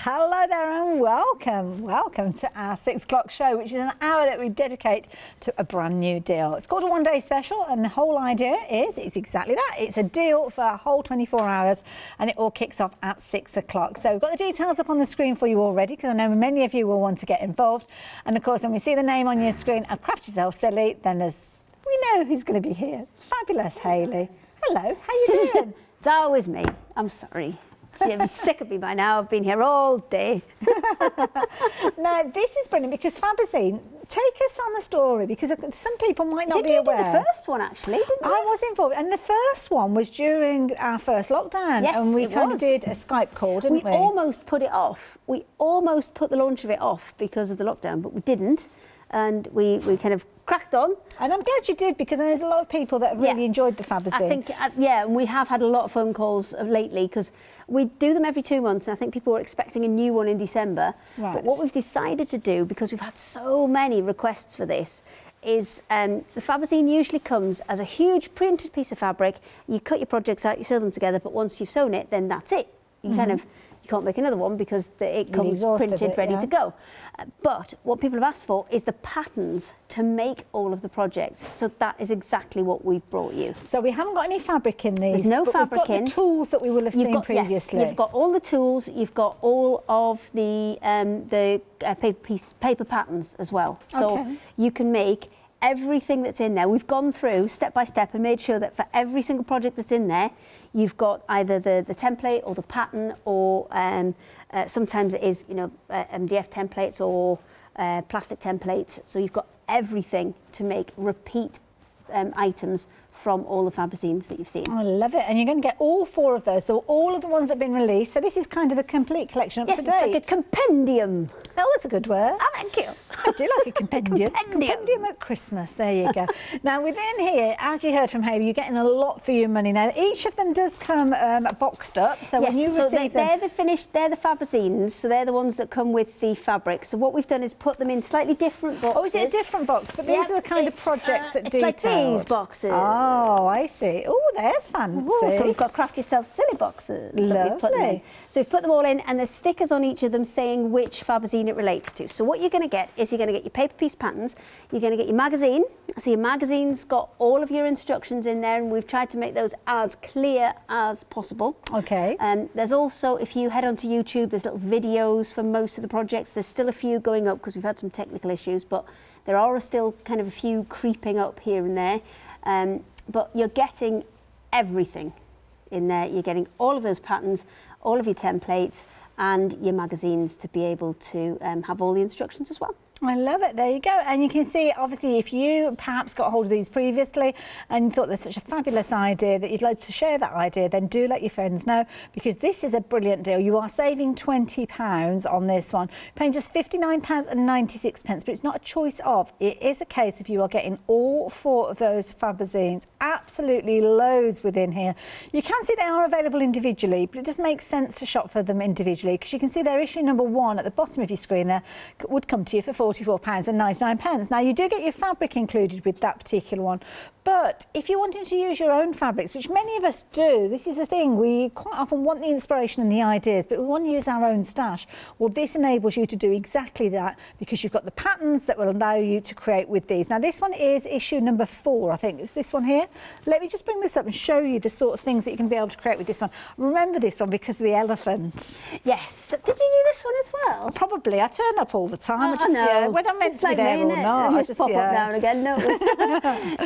Hello there and welcome to our 6 o'clock show, which is an hour that we dedicate to a brand new deal. It's called a one-day special, and the whole idea is it's exactly that. It's a deal for a whole 24 hours, and it all kicks off at 6 o'clock. So we've got the details up on the screen for you already, because I know many of you will want to get involved. And of course, when we see the name on your screen and Craft Yourself Silly, then we know who's going to be here. Fabulous Hayley. Hello, how you doing? It's always me. I'm sorry. I'm sick of me by now. I've been here all day. Now, this is brilliant because Fabazine, take us on the story, because some people might not be aware. You did the first one, actually, didn't you? I was involved, and the first one was during our first lockdown. Yes, and we kind of did a Skype call, didn't we? We almost put it off. We almost put the launch of it off because of the lockdown, but we didn't. And we kind of cracked on. And I'm glad you did, because there's a lot of people that have really enjoyed the Fabazine. I think, and we have had a lot of phone calls lately, because we do them every 2 months, and I think people were expecting a new one in December. Right. But what we've decided to do, because we've had so many requests for this, is the Fabazine usually comes as a huge printed piece of fabric. You cut your projects out, you sew them together, but once you've sewn it, then that's it. You you can't make another one because it comes printed, ready to go. But what people have asked for is the patterns to make all of the projects. So that is exactly what we've brought you. So we haven't got any fabric in these. There's no fabric in. We've got the tools that we will have seen previously. Yes, you've got all the tools. You've got all of the paper patterns as well. So you can make everything that's in there. We've gone through step by step and made sure that for every single project that's in there, you've got either the template or the pattern, or sometimes it is, MDF templates or plastic templates. So you've got everything to make repeat items from all the Fabazines that you've seen. I love it. And you're going to get all 4 of those, so all of the ones that have been released. So this is kind of the complete collection up to date. Yes, it's like a compendium. Oh, that's a good word. Oh, thank you. I do like a compendium. Compendium at Christmas. There you go. Now, within here, as you heard from Hayley, you're getting a lot for your money. Now, each of them does come boxed up. So when you receive them, they're the finished. They're the Fabazines. So they're the ones that come with the fabric. So what we've done is put them in slightly different boxes. Oh, is it a different box? But these are the kind of projects that it's like these boxes. Oh, I see. Oh, they're fancy. Ooh, so we've got Craft Yourself Silly boxes that we've put them in. So we've put them all in, and there's stickers on each of them saying which Fabazine it relates to. So what you're going to get is you're going to get your paper piece patterns, you're going to get your magazine. So your magazine's got all of your instructions in there, and we've tried to make those as clear as possible. Okay. There's also, if you head onto YouTube, there's little videos for most of the projects. There's still a few going up because we've had some technical issues, but there are still kind of a few creeping up here and there. But you're getting everything in there. You're getting all of those patterns, all of your templates, and your magazines to be able to have all the instructions as well. I love it. There you go. And you can see, obviously, if you perhaps got hold of these previously and thought there's such a fabulous idea that you'd like to share that idea, then do let your friends know, because this is a brilliant deal. You are saving £20 on this one, paying just £59.96, but it's not a choice of. It is a case of you are getting all 4 of those Fabazines. Absolutely loads within here. You can see they are available individually, but it does make sense to shop for them individually, because you can see their issue number 1 at the bottom of your screen there would come to you for £44.99. Now, you do get your fabric included with that particular one, but if you're wanting to use your own fabrics, which many of us do, this is the thing, we quite often want the inspiration and the ideas, but we want to use our own stash. Well, this enables you to do exactly that, because you've got the patterns that will allow you to create with these. Now, this one is issue number 4, I think. It's this one here. Let me just bring this up and show you the sort of things that you can be able to create with this one. Remember this one because of the elephant. Yes. Did you do this one as well? Probably. I turn up all the time. Whether I'm meant to be like there or not. I just pop up now and again. No.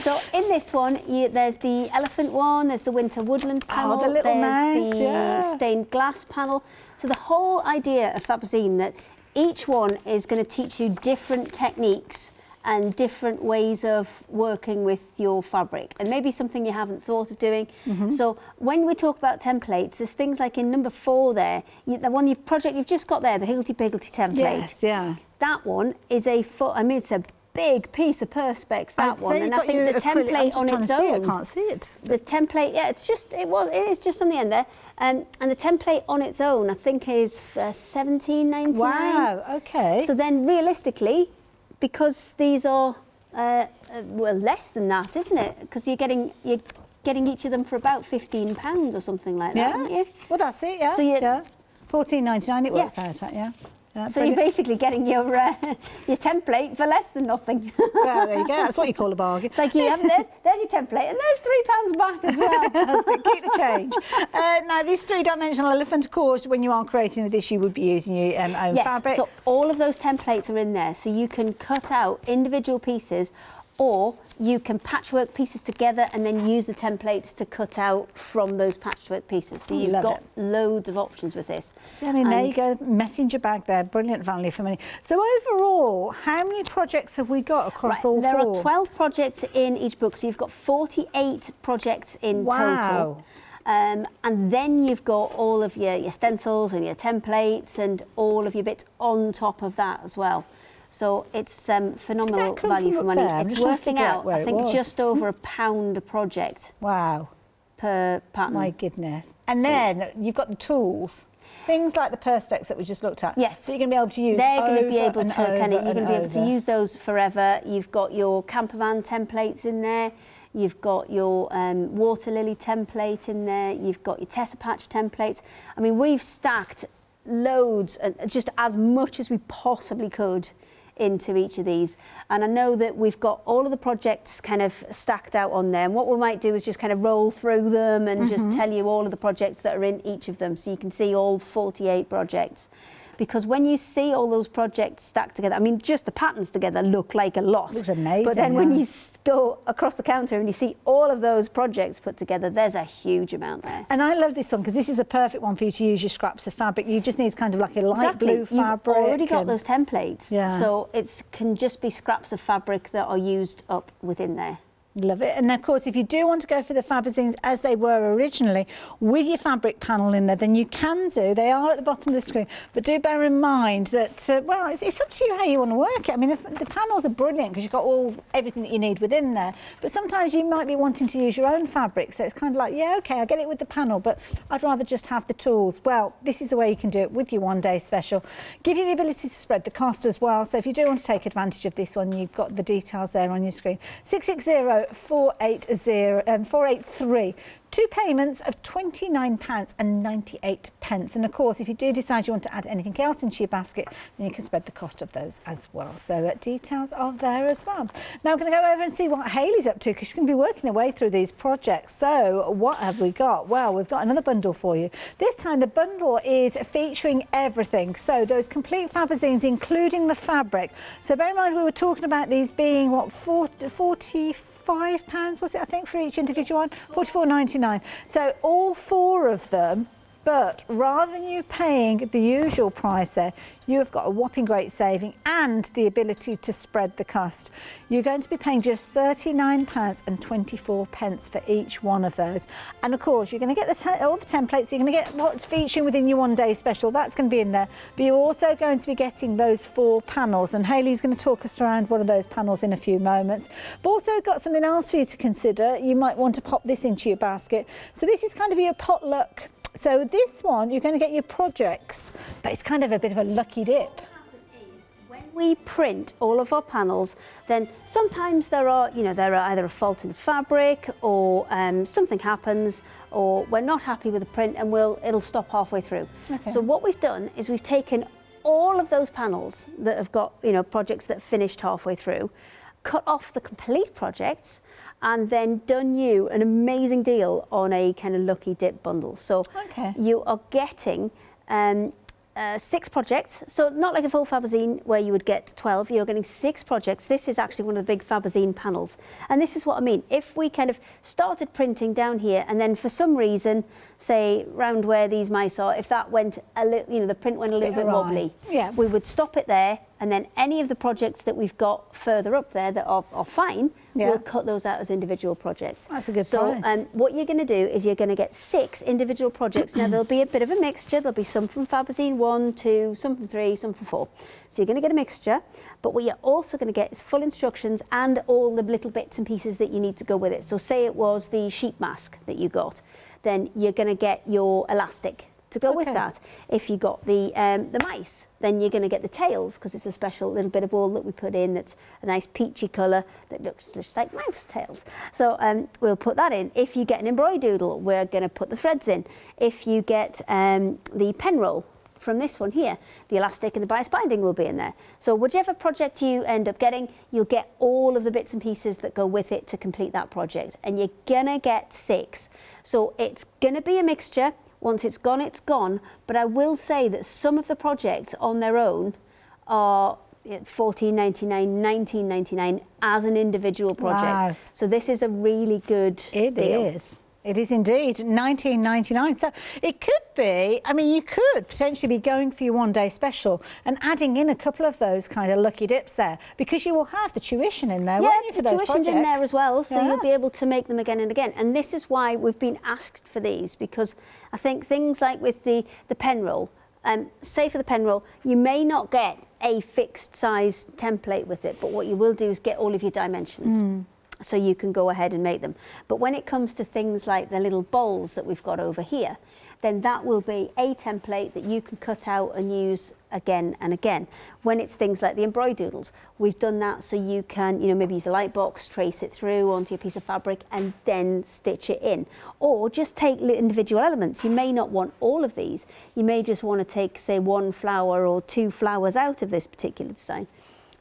So in this one, there's the elephant one, there's the winter woodland panel, the little there's the stained glass panel. So the whole idea of Fabazine, that each one is going to teach you different techniques and different ways of working with your fabric, and maybe something you haven't thought of doing. So when we talk about templates, there's things like in number 4 there, the project you've just got there, the Higgledy-Piggledy template. Yes, yeah. That one is it's a big piece of perspex, that one, and I think the template on its own. I can't see it. The template, it is just on the end there, and the template on its own, I think, is £17.99. Wow. Okay. So then, realistically, because these are less than that, isn't it? Because you're getting each of them for about £15 or something like that, aren't you? Well, that's it. Yeah. So 14.99 it works out at, yeah. So you're basically getting your template for less than nothing. Well, there you go. That's what you call a bargain. It's like there's your template, and there's £3 back as well. Keep the change. Now, this three-dimensional elephant, of course, when you are creating this, you would be using your own fabric. So all of those templates are in there, so you can cut out individual pieces, or you can patchwork pieces together and then use the templates to cut out from those patchwork pieces. So you've got loads of options with this. So, I mean, there you go, messenger bag there, brilliant value for money. So overall, how many projects have we got across all there four? There are 12 projects in each book, so you've got 48 projects in total. And then you've got all of your stencils and your templates and all of your bits on top of that as well. So it's phenomenal value for money. It's working out, I think, just over £1 a project. Wow. Per pattern. My goodness. And then you've got the tools. Things like the perspex that we just looked at. Yes. So you're going to be able to use They're going to be able to you're going to be able to use those forever. You've got your campervan templates in there. You've got your water lily template in there. You've got your Tessa patch templates. I mean, we've stacked loads, and just as much as we possibly could into each of these, and I know that we've got all of the projects kind of stacked out on there, and what we might do is just kind of roll through them and just tell you all of the projects that are in each of them, so you can see all 48 projects. Because when you see all those projects stacked together, I mean, just the patterns together look like a lot. Looks amazing. But then when you go across the counter and you see all of those projects put together, there's a huge amount there. And I love this one because this is a perfect one for you to use your scraps of fabric. You just need kind of like a light blue fabric. You've already got those templates. So it can just be scraps of fabric that are used up within there. Love it. And of course, if you do want to go for the Fabazines as they were originally with your fabric panel in there, then you can do. They are at the bottom of the screen, but do bear in mind that well, it's up to you how you want to work it. I mean, the panels are brilliant because you've got everything that you need within there, but sometimes you might be wanting to use your own fabric, so it's kind of like, yeah, okay, I get it with the panel, but I'd rather just have the tools. Well, this is the way you can do it with your one-day special. Give you the ability to spread the cost as well, so if you do want to take advantage of this one, you've got the details there on your screen. 483. 2 payments of £29.98. And of course, if you do decide you want to add anything else into your basket, then you can spread the cost of those as well. So details are there as well. Now I'm going to go over and see what Hayley's up to, because she's going to be working her way through these projects. So what have we got? Well, we've got another bundle for you. This time the bundle is featuring everything. So those complete Fabazines, including the fabric. So bear in mind, we were talking about these being, what, £45 was it, I think, for each individual one? £44.99. So all 4 of them, but rather than you paying the usual price there, you have got a whopping great saving and the ability to spread the cost. You're going to be paying just £39.24 for each one of those. And of course, you're going to get all the templates, you're going to get what's featuring within your one-day special, that's going to be in there. But you're also going to be getting those 4 panels, and Hayley's going to talk us around one of those panels in a few moments. We've also got something else for you to consider. You might want to pop this into your basket. So this is kind of your potluck. So this one, you're going to get your projects, but it's kind of a bit of a lucky dip. When we print all of our panels, then sometimes there are either a fault in the fabric, or something happens, or we're not happy with the print, and it'll stop halfway through. Okay. So what we've done is we've taken all of those panels that have got projects that finished halfway through, cut off the complete projects, and then done you an amazing deal on a kind of lucky dip bundle. So you are getting 6 projects, so not like a full Fabazine where you would get 12, you're getting 6 projects. This is actually one of the big Fabazine panels, and this is what I mean. If we kind of started printing down here, and then for some reason, say round where these mice are, if that went a little, the print went a little bit wobbly, we would stop it there, and then any of the projects that we've got further up there that are fine, we'll cut those out as individual projects. That's a good price. So what you're going to do is you're going to get 6 individual projects. Now there'll be a bit of a mixture. There'll be some from Fabazine 1, 2, some from 3, some from 4. So you're going to get a mixture, but what you're also going to get is full instructions and all the little bits and pieces that you need to go with it. So say it was the sheep mask that you got, then you're going to get your elastic to go with that. If you got the mice, then you're going to get the tails, because it's a special little bit of wool that we put in that's a nice peachy colour that looks just like mouse tails. So we'll put that in. If you get an embroidoodle, we're going to put the threads in. If you get the pen roll, from this one here. The elastic and the bias binding will be in there. So whichever project you end up getting, you'll get all of the bits and pieces that go with it to complete that project. And you're gonna get 6. So it's gonna be a mixture. Once it's gone, it's gone. But I will say that some of the projects on their own are $14.99, $19.99 as an individual project. Wow. So this is a really good deal. It is. It is indeed $19.99. So it could be, I mean, you could potentially be going for your one-day special and adding in a couple of those kind of lucky dips there, because you will have the tuition in there, won't you, for those projects? Yeah, the tuition's in there as well, so you'll be able to make them again and again. And this is why we've been asked for these, because I think things like with the pen roll, say for the pen roll, you may not get a fixed size template with it, but what you will do is get all of your dimensions. So you can go ahead and make them. But when it comes to things like the little bowls that we've got over here, then that will be a template that you can cut out and use again and again. When it's things like the embroidoodles, we've done that so you can, maybe use a light box, trace it through onto your piece of fabric and then stitch it in. Or just take individual elements. You may not want all of these. You may just want to take, say, 1 flower or 2 flowers out of this particular design.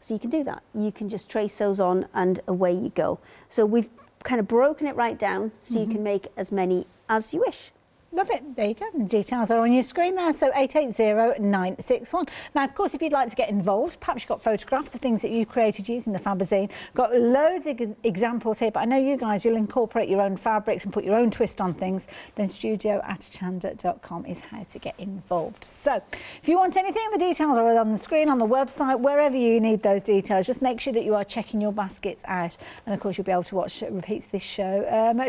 So you can do that. You can just trace those on and away you go. So we've kind of broken it right down so you can make as many as you wish. Love it. There you go. The details are on your screen there. So 880961. Now, of course, if you'd like to get involved, perhaps you've got photographs of things that you created using the Fabazine. Got loads of examples here, but I know you guys, you'll incorporate your own fabrics and put your own twist on things. Then studio@hochanda.com is how to get involved. So if you want anything, the details are on the screen, on the website, wherever you need those details. Just make sure that you are checking your baskets out. And of course, you'll be able to watch repeats of this show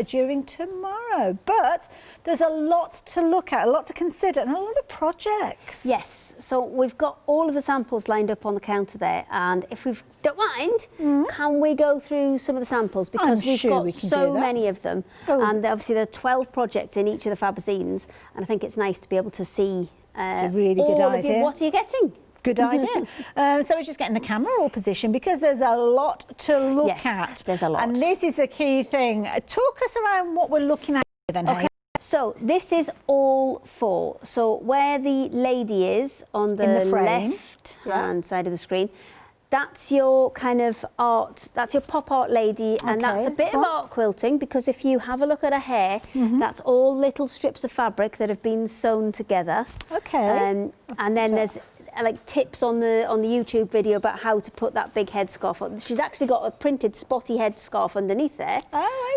during tomorrow. But there's a lot to look at, a lot to consider, and a lot of projects. Yes, so we've got all of the samples lined up on the counter there, and if we don't mind, can we go through some of the samples, because we've got so many of them, and obviously there are 12 projects in each of the Fabazines, and I think it's nice to be able to see it's a really good idea. What are you getting? Good idea. So we're just getting the camera all positioned, because there's a lot to look at. There's a lot. And this is the key thing. Talk us around what we're looking at then, okay. So this is all 4. So where the lady is on the left-hand side of the screen, that's your kind of art, that's your pop art lady, and that's a bit of art quilting, because if you have a look at her hair, that's all little strips of fabric that have been sewn together. And then there's like tips on the YouTube video about how to put that big headscarf on. She's actually got a printed spotty headscarf underneath there.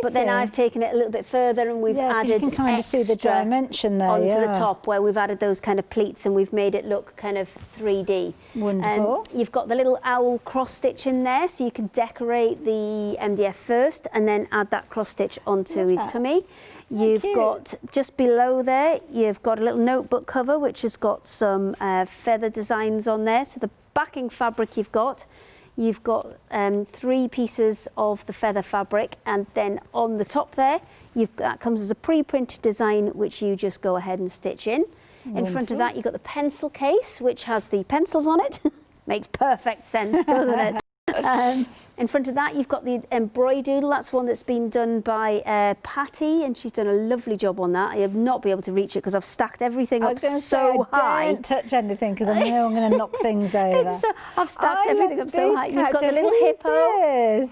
But then I've taken it a little bit further, and we've added you can kind of see the dimension there onto the top, where we've added those kind of pleats, and we've made it look kind of 3D. Wonderful. You've got the little owl cross stitch in there, so you can decorate the MDF first and then add that cross stitch onto his tummy. You've got, just below there, you've got a little notebook cover which has got some feather designs on there. So the backing fabric you've got 3 pieces of the feather fabric, and then on the top there, that comes as a pre-printed design which you just go ahead and stitch in. In front of that, you've got the pencil case which has the pencils on it. Makes perfect sense, doesn't it? In front of that, you've got the embroidoodle. That's one that's been done by Patty, and she's done a lovely job on that. I have not been able to reach it because I've stacked everything up so high. Don't touch anything, because I know I'm going to knock things over. I've stacked everything up so high. You've got the little hippo.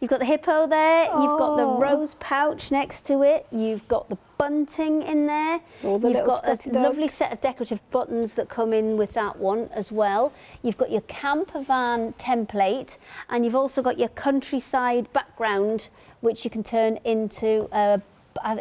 You've got the hippo there. You've got the rose pouch next to it. You've got the bunting in there. You've got a lovely set of decorative buttons that come in with that one as well. You've got your camper van template, and you've also got your countryside background, which you can turn into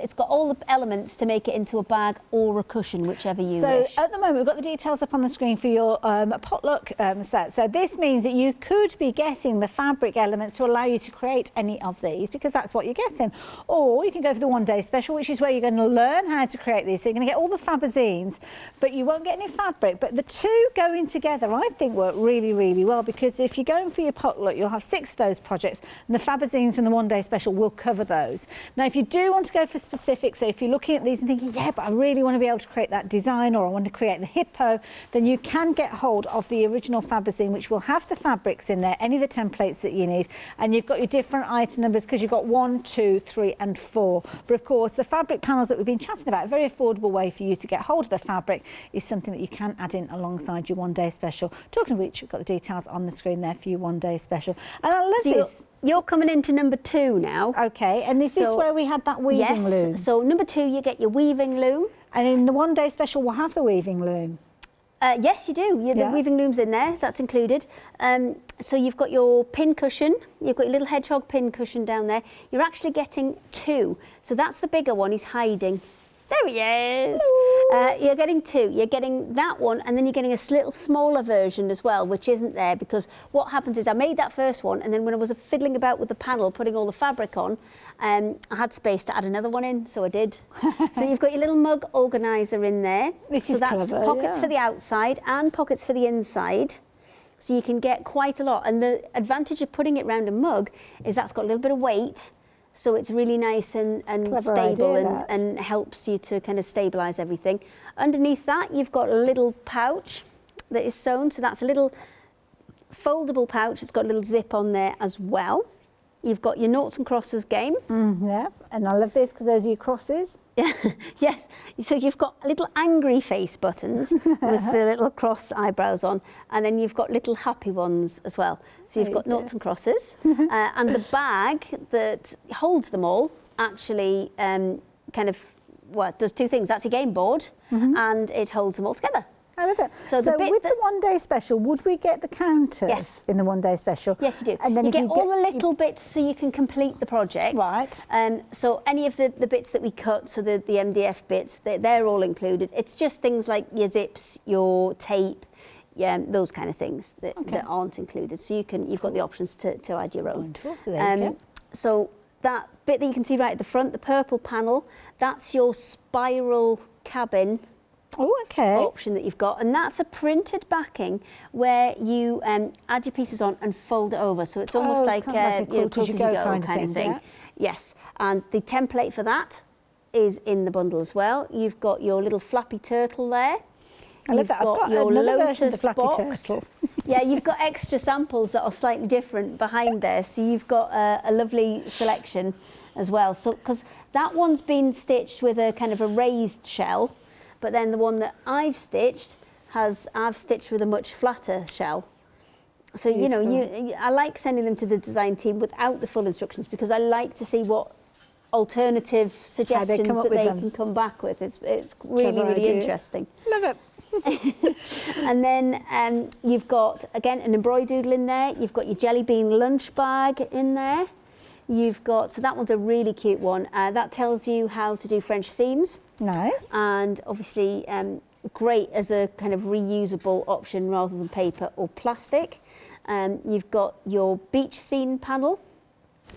it's got all the elements to make it into a bag or a cushion, whichever you wish. So at the moment, we've got the details up on the screen for your potluck set. So this means that you could be getting the fabric elements to allow you to create any of these, because that's what you're getting. Or you can go for the one-day special, which is where you're going to learn how to create these. So you're going to get all the Fabazines, but you won't get any fabric. But the two going together, I think, work really, really well, because if you're going for your potluck, you'll have 6 of those projects, and the Fabazines from the one-day special will cover those. Now, if you do want to go go for specifics. So if you're looking at these and thinking, yeah, but I really want to be able to create that design, or I want to create the hippo, then you can get hold of the original Fabazine, which will have the fabrics in there, any of the templates that you need, and you've got your different item numbers because you've got 1, 2, 3 and 4. But of course, the fabric panels that we've been chatting about, a very affordable way for you to get hold of the fabric, is something that you can add in alongside your one-day special. Talking of which, we've got the details on the screen there for your one-day special. And I love this. You're coming into number 2 now. Okay, and this is where we had that weaving loom. Yes, so number 2, you get your weaving loom. And in the one-day special, we'll have the weaving loom. Yes, you do. The weaving loom's in there, that's included. So you've got your pin cushion, you've got your little hedgehog pin cushion down there. You're actually getting 2. So that's the bigger one, he's hiding. There he is. You're getting 2. You're getting that one, and then you're getting a little smaller version as well, which isn't there, because what happens is I made that first one, and then when I was fiddling about with the panel, putting all the fabric on, I had space to add another one in, so I did. So you've got your little mug organiser in there. So that's clever, pockets for the outside and pockets for the inside. So you can get quite a lot. And the advantage of putting it around a mug is that's got a little bit of weight. So it's really nice and stable and helps you to kind of stabilise everything. Underneath that, you've got a little pouch that is sewn. So that's a little foldable pouch. It's got a little zip on there as well. You've got your noughts and crosses game. Yeah, and I love this because those are your crosses. Yes, so you've got little angry face buttons with the little cross eyebrows on, and then you've got little happy ones as well. So you've got noughts and crosses, and the bag that holds them all actually kind of, well, does 2 things. That's your game board, and it holds them all together. I love it. So with the one-day special, would we get the counters in the one-day special? Yes, you do. And then you get all the little bits so you can complete the project. Right. So any of the bits that we cut, so the MDF bits, they're all included. It's just things like your zips, your tape, those kind of things that aren't included. So you've got the options to add your own. Wonderful. So there you go. So that bit that you can see right at the front, the purple panel, that's your spiral cabin option that you've got, and that's a printed backing where you add your pieces on and fold it over, so it's almost like a quilt-as-you-go kind of thing. Yeah. Yes, and the template for that is in the bundle as well. You've got your little flappy turtle there. I love that. I've got your lotus box. Yeah, you've got extra samples that are slightly different behind there, so you've got a lovely selection as well. So because that one's been stitched with a kind of a raised shell, but then the one that I've stitched I've stitched with a much flatter shell. So, I like sending them to the design team without the full instructions, because I like to see what alternative suggestions they can come back with. It's really interesting. Love it. And then you've got, again, an embroidered in there. You've got your jelly bean lunch bag in there. You've got, so that one's a really cute one. That tells you how to do French seams. Nice. And obviously great as a kind of reusable option rather than paper or plastic. You've got your beach scene panel.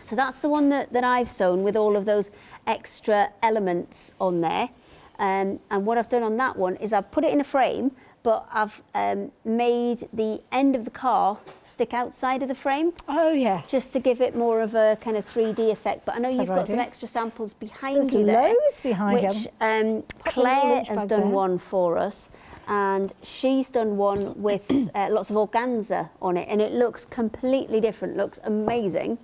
So that's the one that I've sewn with all of those extra elements on there. And what I've done on that one is I've put it in a frame, but I've made the end of the car stick outside of the frame. Oh, yes. Just to give it more of a kind of 3D effect. But I know you've got some extra samples behind you there. Loads behind you. Which Claire has done one for us. And she's done one with lots of organza on it. And it looks completely different, looks amazing.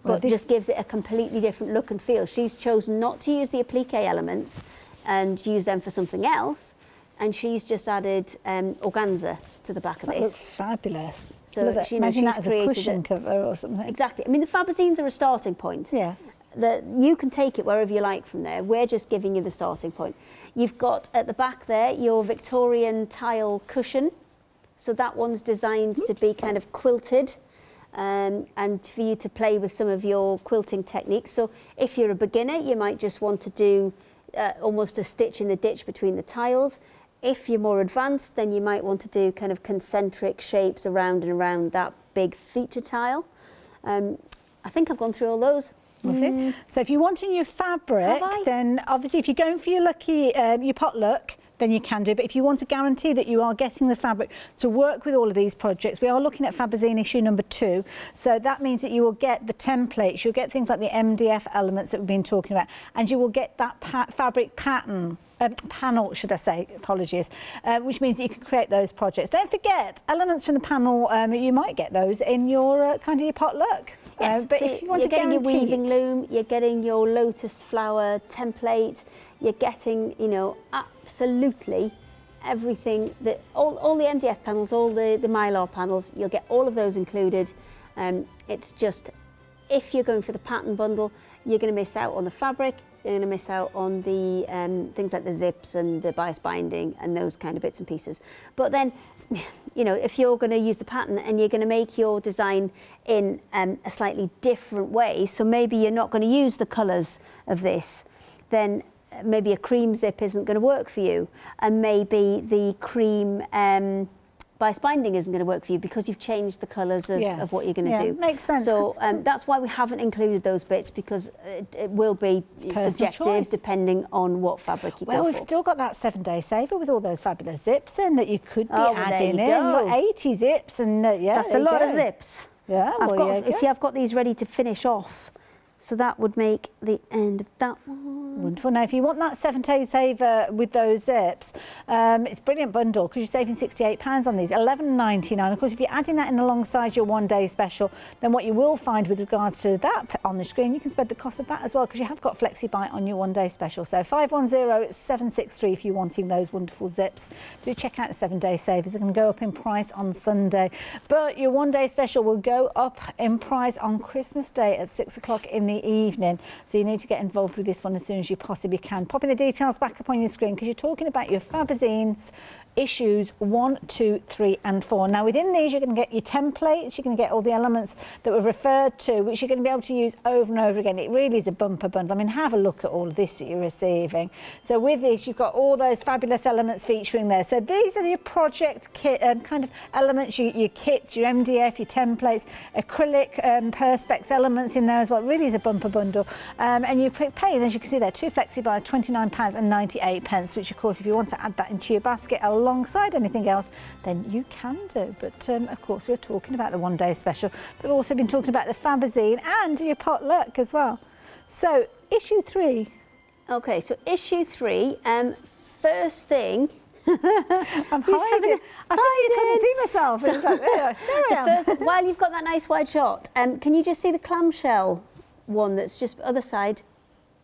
But just gives it a completely different look and feel. She's chosen not to use the applique elements and use them for something else. And she's just added organza to the back of this. Looks fabulous. So she's created a cushion cover or something. Exactly. I mean, the Fabazines are a starting point. Yes. You can take it wherever you like from there. We're just giving you the starting point. You've got at the back there your Victorian tile cushion. So that one's designed to be kind of quilted. And for you to play with some of your quilting techniques. So if you're a beginner, you might just want to do almost a stitch in the ditch between the tiles. If you're more advanced, then you might want to do kind of concentric shapes around and around that big feature tile. I think I've gone through all those. So if you're wanting your fabric, then obviously if you're going for your lucky, your potluck, then you can do. But if you want to guarantee that you are getting the fabric to work with all of these projects, we are looking at Fabazine issue number 2. So that means that you will get the templates, you'll get things like the MDF elements that we've been talking about, and you will get that fabric pattern. Panel, should I say, apologies, which means that you can create those projects. Don't forget, elements from the panel, you might get those in your kind of your potluck. Yes, but so if you want you're to getting your guarantee weaving loom, you're getting your lotus flower template, you're getting, you know, absolutely everything, that all the MDF panels, all the mylar panels, you'll get all of those included. It's just, if you're going for the pattern bundle, you're going to miss out on the fabric, you're going to miss out on the things like the zips and the bias binding and those kind of bits and pieces. But then, you know, if you're going to use the pattern and you're going to make your design in a slightly different way, so maybe you're not going to use the colours of this, then maybe a cream zip isn't going to work for you, and maybe the cream bias binding isn't going to work for you because you've changed the colours of what you're going to do. Makes sense. So that's why we haven't included those bits, because it will be subjective choice. Depending on what fabric you go for. Well, we've still got that 7-day saver with all those fabulous zips in that you could be adding in. You've got 80 zips, and that's a lot of zips. Yeah, I've got these ready to finish off. So that would make the end of that one. Wonderful. Now, if you want that 7-day saver with those zips, it's a brilliant bundle because you're saving £68 on these, £11.99. Of course, if you're adding that in alongside your 1-day special, then what you will find with regards to that on the screen, you can spread the cost of that as well, because you have got FlexiBite on your 1-day special. So 510-763 if you're wanting those wonderful zips. Do check out the 7-day savers. They're going to go up in price on Sunday. But your 1-day special will go up in price on Christmas Day at 6 o'clock in the evening. So you need to get involved with this one as soon as you possibly can. Popping the details back up on your screen, because you're talking about your Fabazines issues 1, 2, 3 and 4. Now within these you're going to get your templates, you're going to get all the elements that were referred to, which you're going to be able to use over and over again. It really is a bumper bundle. I mean, have a look at all of this that you're receiving. So with this you've got all those fabulous elements featuring there. So these are your project kit kind of elements, your kits, your MDF, your templates, acrylic perspex elements in there as well. It really is a bumper bundle. And you pay, as you can see there, 2 FlexiBite, £29.98, which of course if you want to add that into your basket alongside anything else, then you can do. But of course we're talking about the 1-day special, but we've also been talking about the Fabazine and your potluck as well. So issue 3. Okay, so issue 3, first thing. I'm hiding. I thought you couldn't see myself. It's like, there I am. While you've got that nice wide shot, can you just see the clamshell one that's just other side?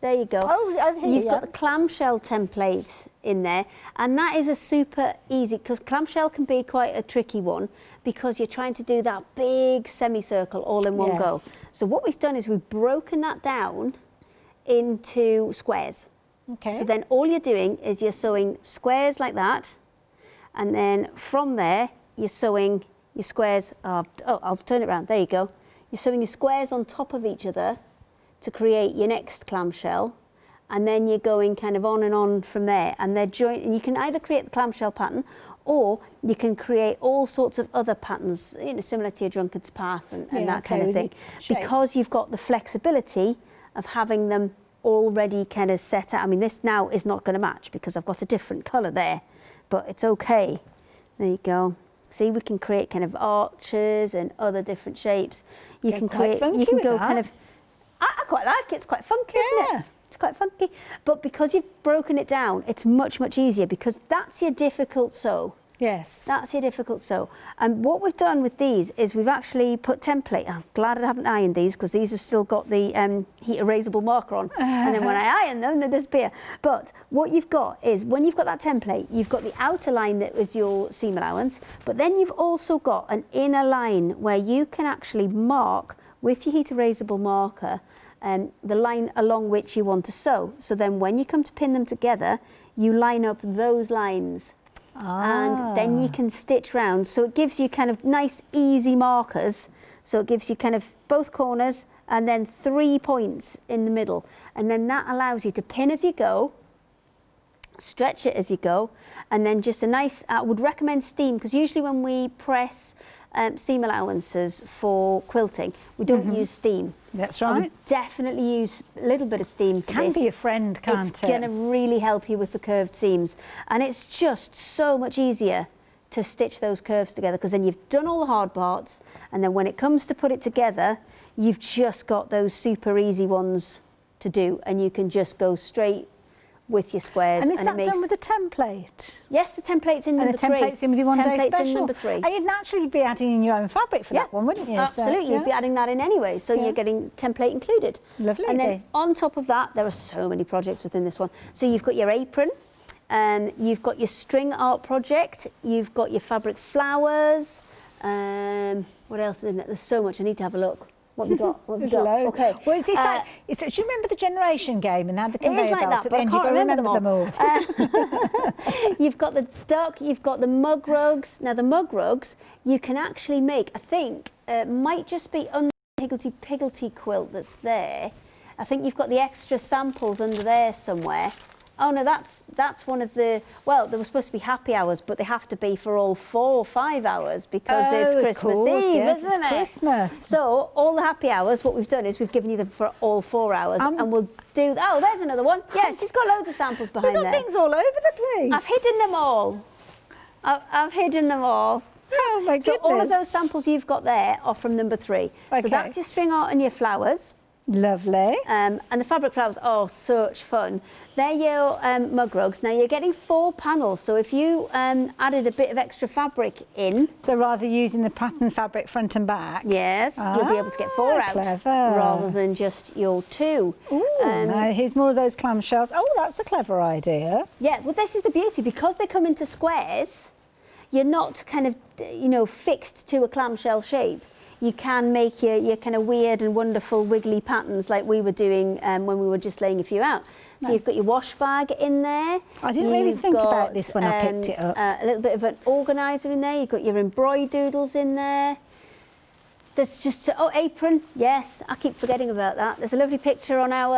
There you go. Oh, over here. You've got the clamshell template in there, and that is a super easy, because clamshell can be quite a tricky one because you're trying to do that big semicircle all in one go. So what we've done is we've broken that down into squares. Okay. So then all you're doing is you're sewing squares like that, and then from there you're sewing your squares. I'll turn it around. There you go. You're sewing your squares on top of each other to create your next clamshell, and then you're going kind of on and on from there, and they're joined. And you can either create the clamshell pattern, or you can create all sorts of other patterns, you know, similar to your drunkard's path and that kind of thing, because you've got the flexibility of having them already kind of set out. I mean, this now is not going to match because I've got a different colour there, but it's okay. There you go. See, we can create kind of arches and other different shapes. You can create. You can go kind of. I quite like it. It's quite funky, isn't it? It's quite funky. But because you've broken it down, it's much, much easier, because that's your difficult sew. Yes. That's your difficult sew. And what we've done with these is we've actually put template. I'm glad I haven't ironed these, because these have still got the heat erasable marker on. And then when I iron them, they disappear. But what you've got is, when you've got that template, you've got the outer line that was your seam allowance, but then you've also got an inner line where you can actually mark with your heat erasable marker the line along which you want to sew. So then when you come to pin them together, you line up those lines. And then you can stitch round. So it gives you kind of nice, easy markers. So it gives you kind of both corners and then 3 points in the middle. And then that allows you to pin as you go, stretch it as you go, and then just a nice, I would recommend steam, because usually when we press seam allowances for quilting, we don't use steam. That's right. I would definitely use a little bit of steam for this. Can be a friend, can't it? It's going to really help you with the curved seams. And it's just so much easier to stitch those curves together, because then you've done all the hard parts, and then when it comes to put it together, you've just got those super easy ones to do, and you can just go straight with your squares. And is that done with a template? Yes, the template's in number 3. And the template's in with your one day special? Template's in number 3. And you'd naturally be adding in your own fabric for that one, wouldn't you? Absolutely, So, you'd be adding that in anyway, so you're getting template included. Lovely. And then on top of that, there are so many projects within this one. So you've got your apron, you've got your string art project, you've got your fabric flowers, what else is in there? There's so much, I need to have a look. What have we got? What have we got? Okay. Well, do you remember the generation game and they had the conveyor it is like belts that, at but the I end? can't remember them all. You've got the duck, you've got the mug rugs. Now the mug rugs, you can actually make, I think, might just be under the higgledy-piggledy quilt that's there. I think you've got the extra samples under there somewhere. Oh no, that's one of the, well, there were supposed to be happy hours, but they have to be for all 4 or 5 hours because it's Christmas Eve, isn't it? Christmas. So all the happy hours, what we've done is we've given you them for all 4 hours, and we'll do, oh, there's another one. Yeah, she's got loads of samples behind there. We've got things all over the place. I've hidden them all. I've hidden them all. Oh my goodness. So all of those samples you've got there are from number 3. Okay. So that's your string art and your flowers. Lovely. And the fabric flowers are such fun. They're your mug rugs. Now you're getting 4 panels, so if you added a bit of extra fabric in. So rather using the pattern fabric front and back. Yes, you'll be able to get 4 out. Clever. Rather than just your 2. Ooh, now here's more of those clamshells. Oh, that's a clever idea. Yeah, well this is the beauty, because they come into squares, you're not kind of, you know, fixed to a clamshell shape. You can make your kind of weird and wonderful wiggly patterns like we were doing when we were just laying a few out. So you've got your wash bag in there. I didn't really think about this when I picked it up. A little bit of an organiser in there. You've got your embroidered doodles in there. There's just, oh, apron, yes, I keep forgetting about that. There's a lovely picture on our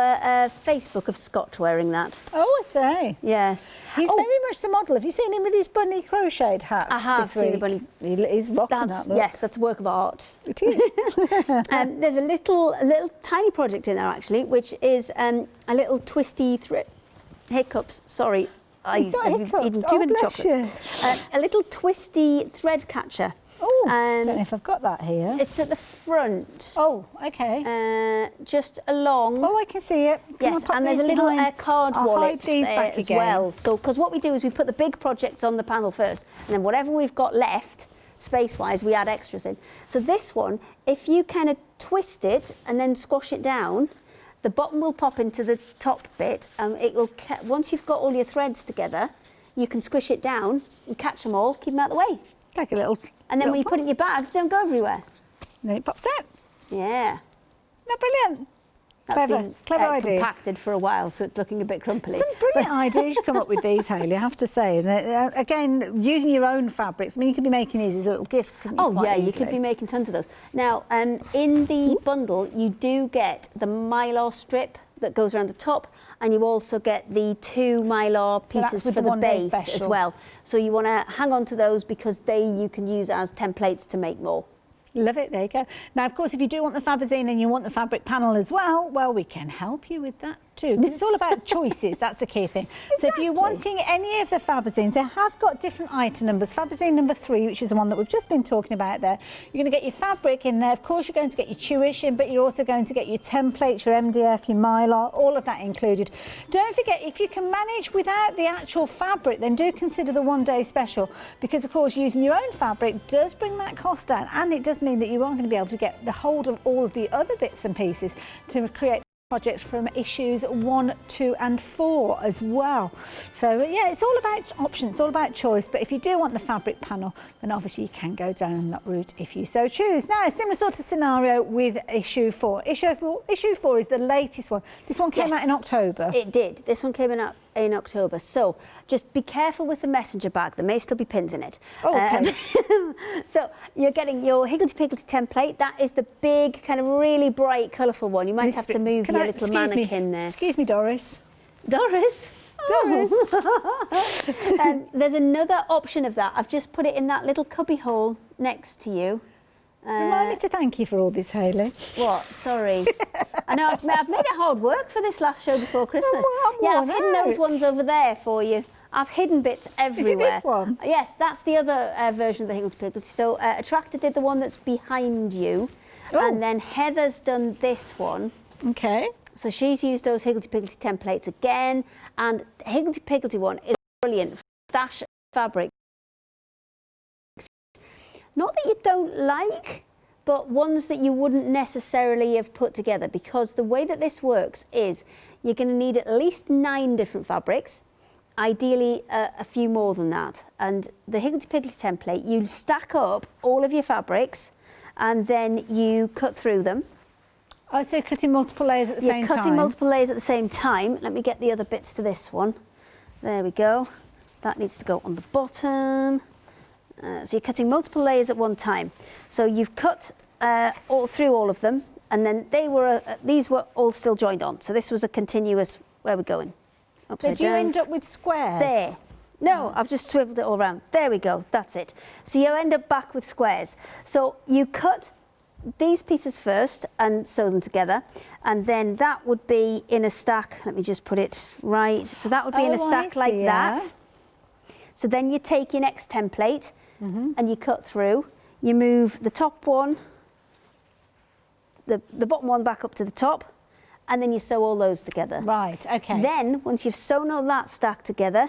Facebook of Scott wearing that. Oh, I say. Yes. He's very much the model. Have you seen him with his bunny crocheted hats? I have seen the bunny. He's rocking that look. Yes, that's a work of art. It is. There's a little tiny project in there, actually, which is a little twisty thread. Hiccups, sorry. I've eaten too many chocolates. A little twisty thread catcher. Oh, I don't know if I've got that here. It's at the front. Oh, okay. Just along. Oh, I can see it. Yes, and there's a little card wallet these there back as again. well. So, because what we do is we put the big projects on the panel first, and then whatever we've got left, space-wise, we add extras in. So this one, if you kind of twist it and then squash it down, the bottom will pop into the top bit, and it will. Once you've got all your threads together, you can squish it down and catch them all, keep them out of the way. Like a little. And then when you put it in your bag, they don't go everywhere. And then it pops out. Yeah. No, brilliant. That's Clever, been clever idea. compacted for a while, so it's looking a bit crumply. Some brilliant ideas you come up with these, Hayley, I have to say. And again, using your own fabrics. I mean, you could be making these as little gifts, couldn't you? Oh, yeah, you could be making tons of those. Now, in the bundle, you do get the mylar strip that goes around the top, and you also get the 2 mylar pieces for the base as well. So you want to hang on to those because you can use as templates to make more. Love it, there you go. Now, of course, if you do want the Fabazine and you want the fabric panel as well, we can help you with that too. Because it's all about choices, that's the key thing. Exactly. So if you're wanting any of the Fabazines, they have got different item numbers. Fabazine number 3, which is the one that we've just been talking about there, you're going to get your fabric in there. Of course, you're going to get your tuition, but you're also going to get your templates, your MDF, your mylar, all of that included. Don't forget, if you can manage without the actual fabric, then do consider the one-day special, because, of course, using your own fabric does bring that cost down, and it does mean that you aren't going to be able to get the hold of all of the other bits and pieces to create projects from issues 1, 2 and 4 as well. So yeah, it's all about options, it's all about choice, but if you do want the fabric panel, then obviously you can go down that route if you so choose. Now, a similar sort of scenario with issue 4. Issue 4 is the latest one. This one came out in October. It did. This one came out in October. So just be careful with the messenger bag. There may still be pins in it. Oh, okay. So you're getting your higgledy-piggledy template. That is the big, kind of really bright, colourful one. You might have to move your little mannequin there. Excuse me, Doris. Doris. There's another option of that. I've just put it in that little cubby hole next to you. Remind me to thank you for all this, Hayley. What? Sorry. I know I've made it hard work for this last show before Christmas. I've hidden those ones over there for you. I've hidden bits everywhere. Is it this one? Yes, that's the other version of the Higgledy Piggledy. So a Tractor did the one that's behind you, and then Heather's done this one. Okay. So she's used those Higgledy Piggledy templates again, and the Higgledy Piggledy one is brilliant. Stash fabric. Not that you don't like, but ones that you wouldn't necessarily have put together, because the way that this works is you're going to need at least 9 different fabrics, ideally a few more than that. And the Higgledy Piggledy template, you stack up all of your fabrics and then you cut through them. Oh, so cutting multiple layers at the same time? You're cutting multiple layers at the same time. Let me get the other bits to this one. There we go. That needs to go on the bottom. So you're cutting multiple layers at one time. So you've cut all through all of them, and then these were all still joined on. So this was a continuous, where we're going. Upside so do you down. end up with squares? There. No, I've just swiveled it all around. There we go, that's it. So you end up back with squares. So you cut these pieces first and sew them together, and then that would be in a stack. Let me just put it right. So that would be in a stack like that. So then you take your next template and you cut through. You move the top one, the bottom one back up to the top, and then you sew all those together. Right, okay. Then, once you've sewn all that stack together,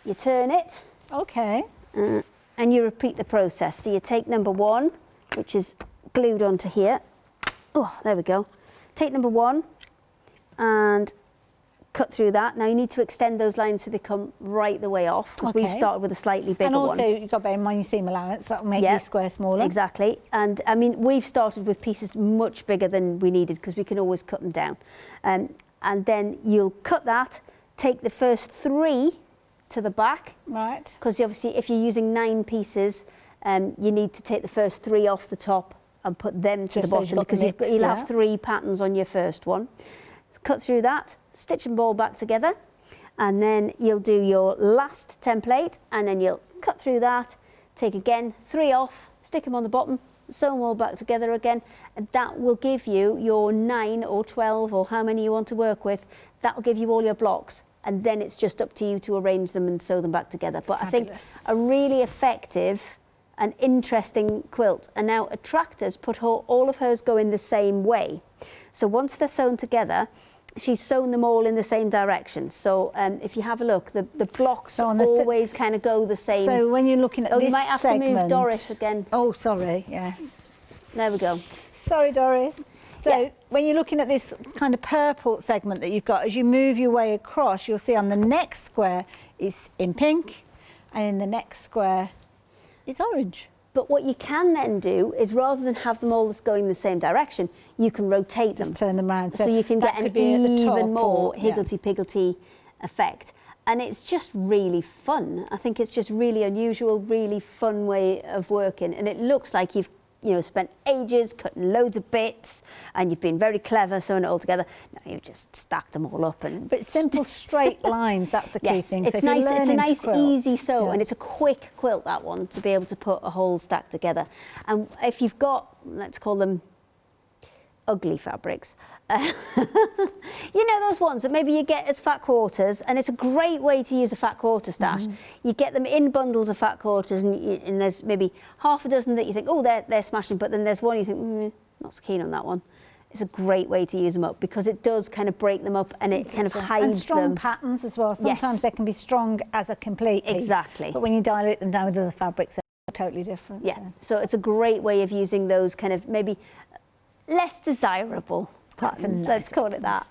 you turn it. Okay. And you repeat the process. So you take number 1, which is glued onto here. Oh, there we go. Take number 1 and cut through that. Now you need to extend those lines so they come right the way off, because we've started with a slightly bigger one. And also you've got to bear in mind your seam allowance, that will make your square smaller. Exactly. And I mean, we've started with pieces much bigger than we needed, because we can always cut them down. And then you'll cut that, take the first 3 to the back. Right. Because obviously if you're using 9 pieces, you need to take the first 3 off the top and put them to the bottom, because you'll have 3 patterns on your first one. Cut through that, stitch them all back together, and then you'll do your last template, and then you'll cut through that, take again 3 off, stick them on the bottom, sew them all back together again, and that will give you your 9 or 12 or how many you want to work with. That will give you all your blocks, and then it's just up to you to arrange them and sew them back together. But fabulous. I think a really effective and interesting quilt. And now Tractor's put all of hers go in the same way. So once they're sewn together, she's sewn them all in the same direction. So if you have a look, the blocks always kind of go the same. So when you're looking at this you might have to move Doris again. Oh, sorry, yes. There we go. Sorry, Doris. So when you're looking at this kind of purple segment that you've got, as you move your way across, you'll see on the next square it's in pink, and in the next square it's orange. But what you can then do is, rather than have them all going the same direction, you can rotate them. Just turn them around. So you can get an even more higgledy-piggledy effect. And it's just really fun. I think it's just really unusual, really fun way of working. And it looks like you've spent ages cutting loads of bits, and you've been very clever sewing it all together. No, you've just stacked them all up. But simple straight lines, that's the key thing. It's nice. It's a nice, easy sew, and it's a quick quilt, that one, to be able to put a whole stack together. And if you've got, let's call them ugly fabrics, those ones that maybe you get as fat quarters, and it's a great way to use a fat quarter stash. You get them in bundles of fat quarters, and there's maybe half a dozen that you think, oh, they're smashing, but then there's one you think, not so keen on that one. It's a great way to use them up, because it does kind of break them up, and it kind of hides them. And strong patterns as well. Sometimes they can be strong as a complete piece. Exactly. But when you dilute them down with other fabrics, they're totally different. Yeah. So it's a great way of using those kind of maybe less desirable patterns, let's call it that.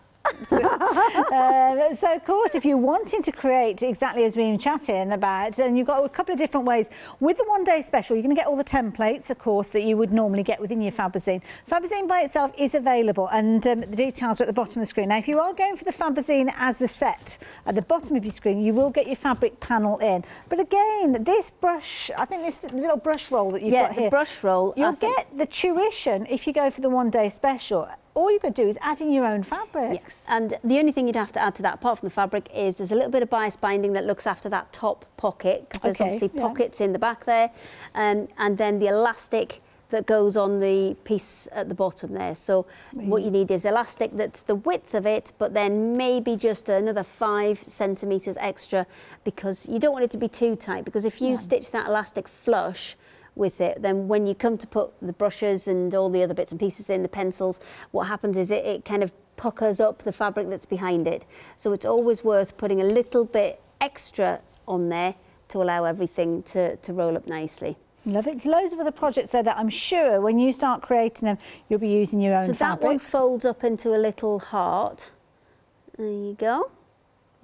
So of course, if you're wanting to create exactly as we've been chatting about, then you've got a couple of different ways. With the one-day special, you're going to get all the templates, of course, that you would normally get within your Fabazine. Fabazine by itself is available, and the details are at the bottom of the screen. Now, if you are going for the Fabazine as the set at the bottom of your screen, you will get your fabric panel in. But again, this brush, I think this little brush roll that you've got here, the brush roll, you'll get the tuition if you go for the one-day special. all you've got to do is add in your own fabrics. Yes, and the only thing you'd have to add to that, apart from the fabric, is there's a little bit of bias binding that looks after that top pocket, because there's obviously pockets in the back there, and then the elastic that goes on the piece at the bottom there. So what you need is elastic that's the width of it, but then maybe just another 5 centimetres extra, because you don't want it to be too tight, because if you stitch that elastic flush with it, then when you come to put the brushes and all the other bits and pieces in, the pencils, what happens is it kind of puckers up the fabric that's behind it. So it's always worth putting a little bit extra on there to allow everything to roll up nicely. Love it. Loads of other projects there that I'm sure when you start creating them, you'll be using your own fabrics. So that one folds up into a little heart. There you go.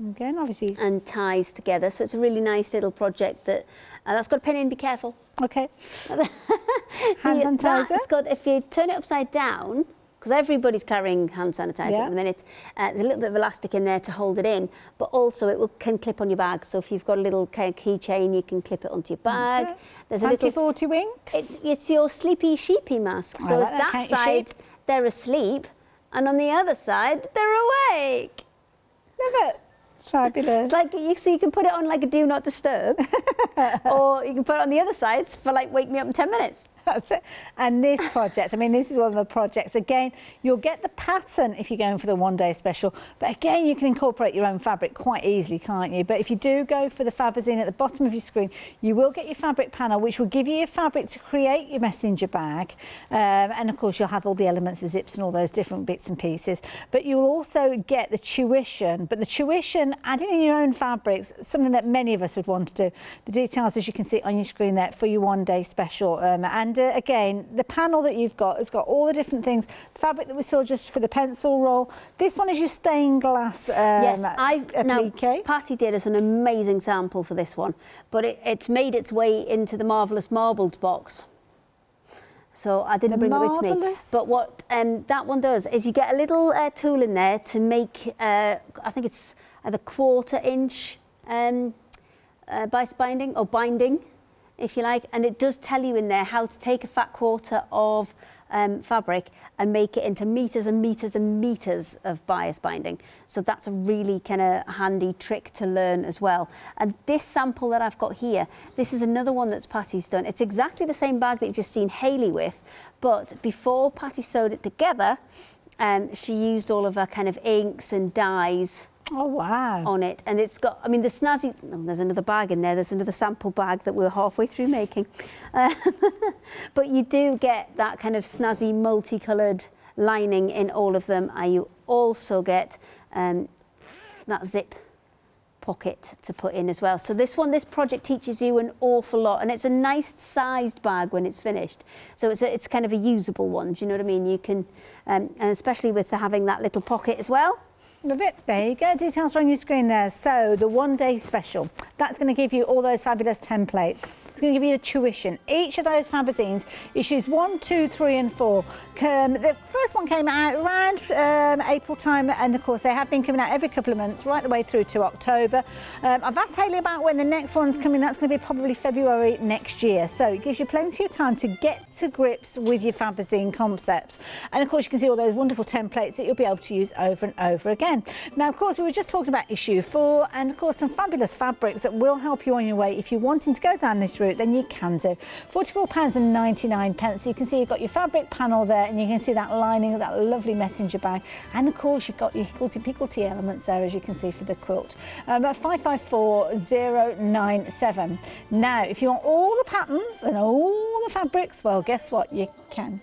Again, obviously. And ties together. So it's a really nice little project that's got a pin in, be careful. Okay. So Hand sanitizer. It's got, if you turn it upside down, because everybody's carrying hand sanitizer at the minute. There's a little bit of elastic in there to hold it in, but also it can clip on your bag. So if you've got a little kind of keychain, you can clip it onto your bag. There's a little 40 winks. It's your sleepy sheepy mask. So it's that side, they're asleep, and on the other side, they're awake. Love it. Fabulous. It's like you can put it on like a do not disturb, or you can put it on the other side for like wake me up in 10 minutes. That's it. And this project, I mean, this is one of the projects. Again, you'll get the pattern if you're going for the one-day special. But again, you can incorporate your own fabric quite easily, can't you? But if you do go for the Fabazine at the bottom of your screen, you will get your fabric panel, which will give you your fabric to create your messenger bag. And of course, you'll have all the elements, the zips and all those different bits and pieces. But you'll also get the tuition. But the tuition, adding in your own fabrics, something that many of us would want to do. The details, as you can see on your screen there, for your one-day special. And again, the panel that you've got has got all the different things. The fabric that we saw just for the pencil roll. This one is your stained glass applique. Patty did us an amazing sample for this one, but it's made its way into the Marvellous Marbled box. So I didn't bring it with me. But what that one does is you get a little tool in there to make, I think it's the 1/4 inch bias binding, or binding, if you like, and it does tell you in there how to take a fat quarter of fabric and make it into meters and meters and meters of bias binding. So that's a really kind of handy trick to learn as well. And this sample that I've got here, this is another one that's Patty's done. It's exactly the same bag that you've just seen Hayley with, but before Patty sewed it together, she used all of her kind of inks and dyes. Oh, wow. On it, and it's got, I mean, the snazzy, there's another bag in there, there's another sample bag that we're halfway through making. But you do get that kind of snazzy multicoloured lining in all of them, and you also get that zip pocket to put in as well. So this project teaches you an awful lot, and it's a nice sized bag when it's finished. So it's kind of a usable one, do you know what I mean? You can, and especially with having that little pocket as well. Love it. There you go. Details are on your screen there. So the one-day special, that's going to give you all those fabulous templates. It's going to give you a tuition. Each of those Fabazines, issues 1, 2, 3 and 4. The first one came out around April time, and of course they have been coming out every couple of months right the way through to October. I've asked Hayley about when the next one's coming. That's going to be probably February next year. So it gives you plenty of time to get to grips with your Fabazine concepts. And of course you can see all those wonderful templates that you'll be able to use over and over again. Now of course we were just talking about issue 4, and of course some fabulous fabrics that will help you on your way. If you're wanting to go down this route, then you can do. £44.99. So you can see you've got your fabric panel there, and you can see that lining of that lovely messenger bag, and of course you've got your higgledy-piggledy elements there, as you can see, for the quilt. At 554097. Now if you want all the patterns and all the fabrics, well, guess what, you can.